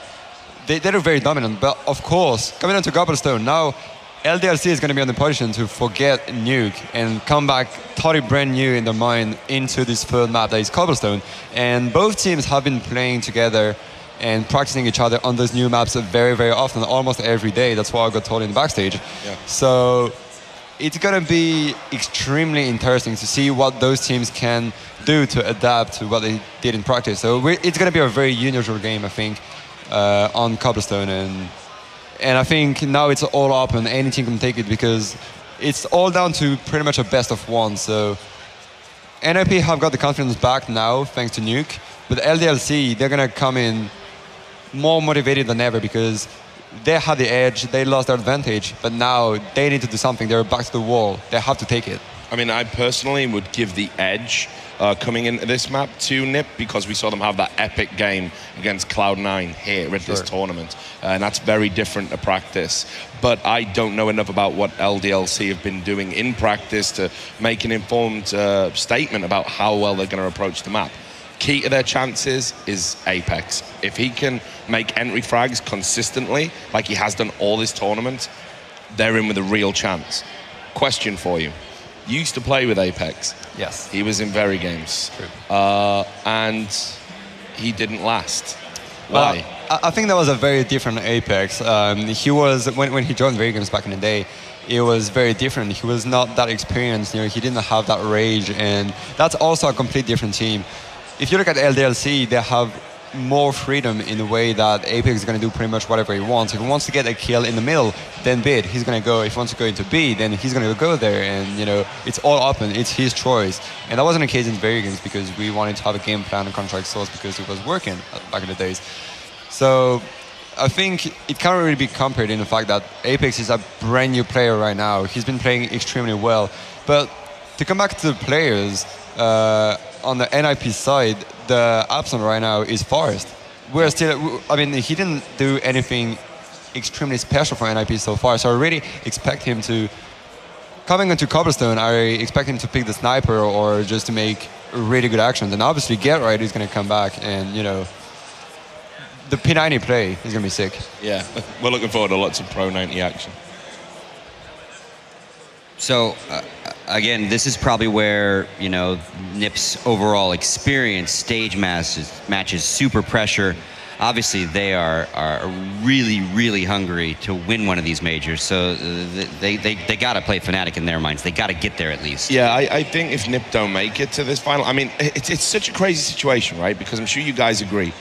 very dominant. But of course, coming into Cobblestone now, LDLC is going to be in the position to forget Nuke and come back totally brand new in their mind into this third map that is Cobblestone. And both teams have been playing together and practicing each other on those new maps very, very often, almost every day. That's what I got told in the backstage. Yeah. So it's going to be extremely interesting to see what those teams can do to adapt to what they did in practice. So it's going to be a very unusual game, I think, on Cobblestone. And I think now it's all up and any team can take it, because it's all down to pretty much a best of one. So NiP have got the confidence back now thanks to Nuke. But LDLC, they're going to come in more motivated than ever, because they had the edge, they lost their advantage, but now they need to do something. They're back to the wall. They have to take it. I mean, I personally would give the edge coming into this map to NiP, because we saw them have that epic game against Cloud9 here at this tournament. And that's very different to practice. But I don't know enough about what LDLC have been doing in practice to make an informed statement about how well they're going to approach the map. Key to their chances is Apex. If he can make entry frags consistently, like he has done all this tournament, they're in with a real chance. Question for you. You used to play with Apex. Yes. He was in very games. True. And he didn't last. Why? I think that was a very different Apex. He was, when he joined Very Games back in the day, it was very different. He was not that experienced. You know, he didn't have that rage, and that's also a complete different team. If you look at LDLC, they have more freedom in the way that Apex is going to do pretty much whatever he wants. If he wants to get a kill in the middle, then bid, he's going to go. If he wants to go into B, then he's going to go there. And, you know, it's all open. It's his choice. And that wasn't the case in Very Games, because we wanted to have a game plan and contract source because it was working back in the days. So I think it can't really be compared in the fact that Apex is a brand new player right now. He's been playing extremely well. But to come back to the players, on the NiP side, the absent right now is Forest. We're still, I mean, he didn't do anything extremely special for NiP so far, so I really expect him to, coming into Cobblestone, I expect him to pick the sniper or just to make really good actions. And obviously, Get Right is going to come back, and, you know, the P90 play is going to be sick. Yeah, we're looking forward to lots of Pro 90 action. So, again, this is probably where, you know, NiP's overall experience, stage matches, super pressure. Obviously, they are really, really hungry to win one of these majors. So they got to play Fnatic in their minds. They got to get there at least. Yeah, I think if NiP don't make it to this final, I mean, it's such a crazy situation, right? Because I'm sure you guys agree.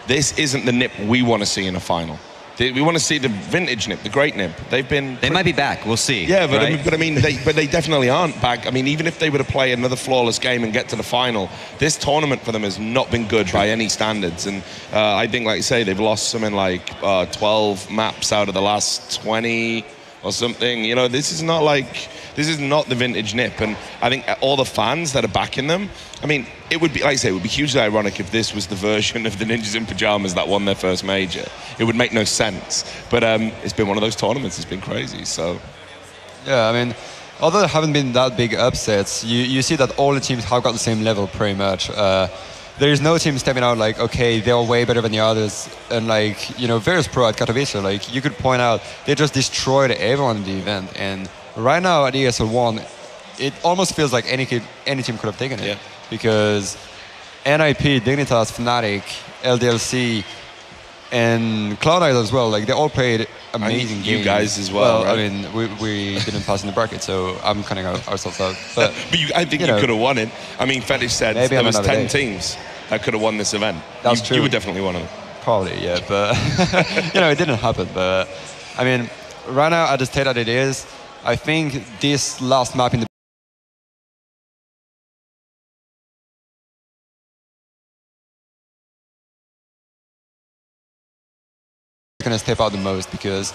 This isn't the NiP we want to see in a final. We want to see the vintage NiP, the great NiP. They might be back. We'll see. Yeah, but, right? I mean, they definitely aren't back. I mean, even if they were to play another flawless game and get to the final, this tournament for them has not been good by any standards. And I think, like you say, they've lost something like 12 maps out of the last 20 or something. You know, this is not the vintage NiP. And I think all the fans that are backing them, I mean, it would be, like I say, it would be hugely ironic if this was the version of the Ninjas in Pajamas that won their first major. It would make no sense. But it's been one of those tournaments. It's been crazy. So, yeah, I mean, although there haven't been that big upsets, you see that all the teams have got the same level pretty much. There is no team stepping out like, okay, they're way better than the others. And like, you know, Virtus Pro at Katowice, like you could point out, they just destroyed everyone in the event. And right now at ESL 1, it almost feels like any team could have taken it. Yeah. Because NiP, Dignitas, Fnatic, LDLC, and Cloud9 as well, like they all played amazing games. You guys as well, right? I mean, we didn't pass in the bracket, so I'm cutting ourselves out. But, I think you could have won it. I mean, Fetish said there was 10 day. teams that could have won this event. That's true. You were definitely one of them. Probably, yeah, but you know, it didn't happen. But I mean, right now at the state that it is, I think this last map in the going to step out the most, because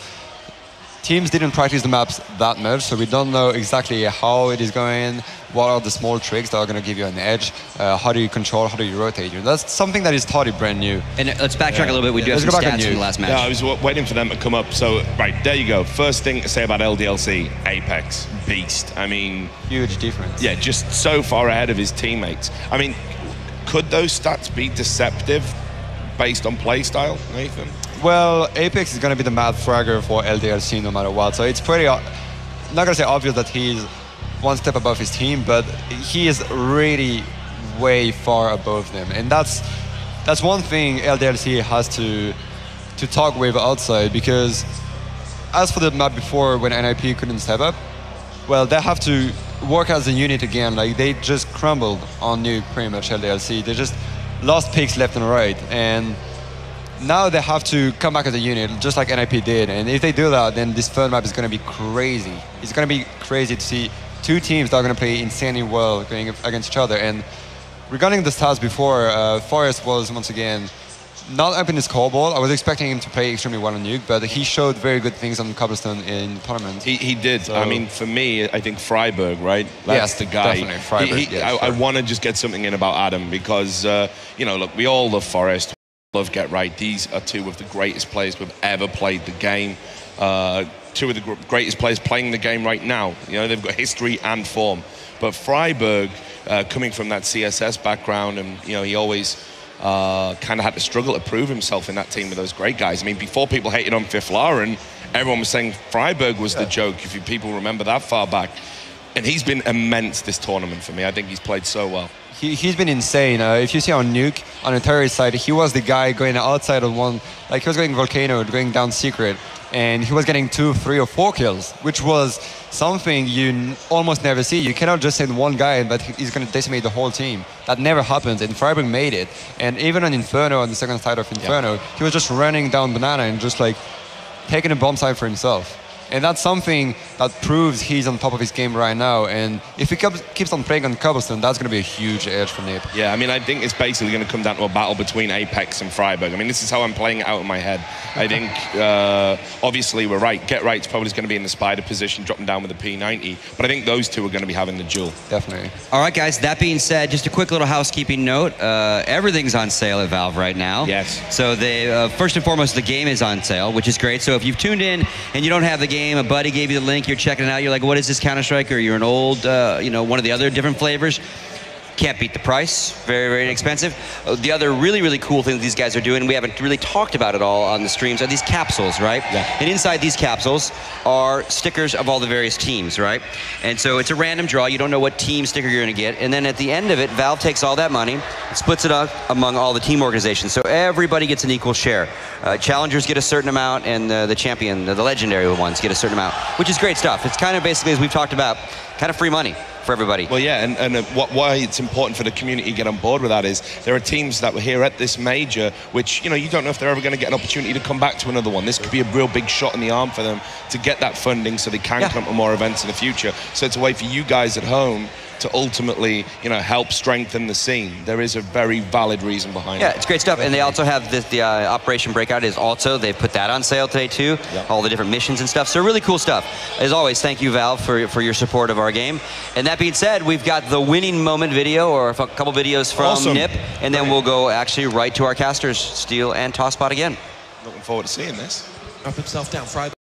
teams didn't practice the maps that much, so we don't know exactly how it is going, what are the small tricks that are going to give you an edge, how do you control, how do you rotate. That's something that is totally brand new. And let's backtrack a little bit. We do have some stats from the last match. Yeah, I was waiting for them to come up. So, right, there you go. First thing to say about LDLC, Apex, beast. I mean... Huge difference. Yeah, just so far ahead of his teammates. I mean, could those stats be deceptive based on play style, Nathan? Well, Apex is going to be the mad fragger for LDLC no matter what. So it's pretty, not going to say obvious that he's one step above his team, but he is really way far above them. And that's one thing LDLC has to talk with outside, because as for the map before when NiP couldn't step up, well, they have to work as a unit again. Like they just crumbled on Nuke pretty much, LDLC. They just lost picks left and right. And now they have to come back as a unit, just like NiP did. And if they do that, then this third map is going to be crazy. It's going to be crazy to see two teams that are going to play insanely well going against each other. And regarding the stats before, Forrest was, once again, not up in his scoreboard. I was expecting him to play extremely well on Nuke, but he showed very good things on Cobblestone in the tournament. He did. So, I mean, for me, I think Freiburg, right? That's the guy. Definitely. Freiburg, I want to just get something in about Adam, because, you know, look, we all love Forrest. Love Get Right. These are two of the greatest players who've ever played the game. Two of the greatest players playing the game right now. You know, they've got history and form. But Freiburg, coming from that CSS background, and you know, he always kind of had to struggle to prove himself in that team with those great guys. I mean, before people hated on Fifth Lauren, everyone was saying Freiburg was the joke, if you people remember that far back. And he's been immense this tournament for me. I think he's played so well. He's been insane. If you see on Nuke, on the terrorist side, he was the guy going outside of one, like he was going Volcano, going down Secret, and he was getting 2, 3, or 4 kills, which was something you almost never see. You cannot just send one guy, but he's going to decimate the whole team. That never happens, and Freiburg made it. And even on Inferno, on the second side of Inferno, he was just running down Banana and just like taking a bomb side for himself. And that's something that proves he's on top of his game right now. And if he keeps on playing on Cobblestone, that's going to be a huge edge for NiP. Yeah, I mean, I think it's basically going to come down to a battle between Apex and Freiburg. I mean, this is how I'm playing it out in my head. I think, obviously, we're right. Get Right's probably going to be in the spider position, dropping down with the P90. But I think those two are going to be having the duel. Definitely. All right, guys, that being said, just a quick little housekeeping note. Everything's on sale at Valve right now. Yes. So they, first and foremost, the game is on sale, which is great. So if you've tuned in and you don't have the game, a buddy gave you the link, you're checking it out, you're like, what is this Counter-Strike? Or you're an old, you know, one of the other different flavors. Can't beat the price. Very, very inexpensive. The other really, really cool thing that these guys are doing, we haven't really talked about it all on the streams, are these capsules, right? Yeah. And inside these capsules are stickers of all the various teams, right? And so it's a random draw. You don't know what team sticker you're going to get. And then at the end of it, Valve takes all that money, splits it up among all the team organizations. So everybody gets an equal share. Challengers get a certain amount, and the champion, the legendary ones, get a certain amount, which is great stuff. It's kind of basically, as we've talked about, kind of free money for everybody. Well, yeah, and why it's important for the community to get on board with that is there are teams that were here at this major, which, you know, you don't know if they're ever going to get an opportunity to come back to another one. This could be a real big shot in the arm for them to get that funding so they can come to more events in the future. So it's a way for you guys at home to ultimately, you know, help strengthen the scene. There is a very valid reason behind it. Yeah, it's great stuff. And they also have this, the Operation Breakout is also, they put that on sale today too. Yep. All the different missions and stuff. So really cool stuff. As always, thank you, Valve, for your support of our game. And that being said, we've got the winning moment video, or a couple videos from NiP, and then we'll go actually right to our casters, Steel and Tosspot again. Looking forward to seeing this. Up himself down, Freiburg.